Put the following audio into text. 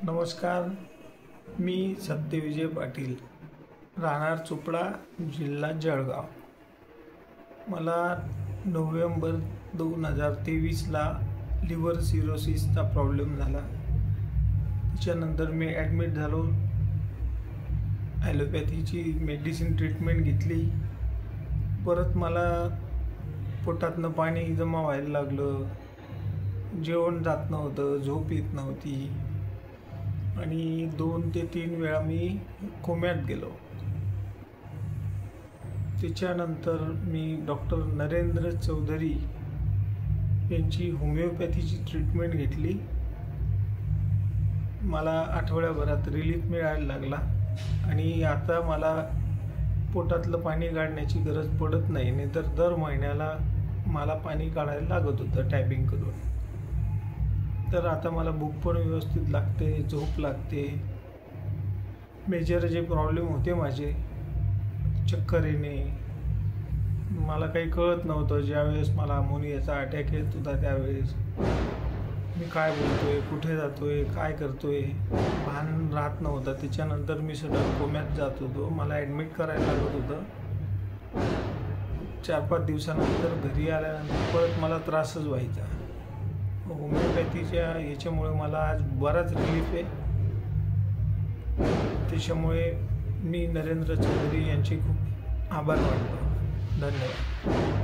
नमस्कार, मी सत्यविजय पाटील, राहणार चोपडा, जिल्हा जळगाव। मला नोव्हेंबर 2023ला लिव्हर सिरोसिसचा प्रॉब्लेम झाला। त्याच्यानंतर मी ॲडमिट झालो। ॲलोपॅथीची मेडिसिन ट्रीटमेंट घेतली। परत मला पोटातनं पाणी जमा व्हायला लागलं, जेवण जात नव्हतं, झोप येत नव्हती आणि 2 ते 3 वेळा मी कोम्यात गेलो। त्याच्यानंतर मी डॉक्टर नरेंद्र चौधरी यांची होमिओपॅथीची ट्रीटमेंट घेतली। मला आठवड्याभरात रिलीफ मिळायला लागला आणि आता मला पोटातलं पाणी काढण्याची गरज पडत नाही, नाहीतर दर महिन्याला मला पाणी काढायला लागत होतं टॅपिंग करून। तर आता मला भूक पण व्यवस्थित लागते, झोप लागते। मेजर जे प्रॉब्लेम होते माझे, चक्कर येणे, मला काही कळत नव्हतं। ज्यावेळेस मला अमोनियाचा अटॅक येत होता त्यावेळेस मी काय बोलतोय, कुठे जातोय, काय करतोय, भान राहत नव्हतं। त्याच्यानंतर मी सडन कोम्यात जात होतो, मला ॲडमिट करायला लागत होतं। 4-5 दिवसानंतर घरी आल्यानंतर परत मला त्रासच व्हायचा। होमिओपॅथीच्या याच्यामुळे मला आज बराच रिलीफ आहे। त्याच्यामुळे मी नरेंद्र चौधरी यांचे खूप आभार मानतो। धन्यवाद।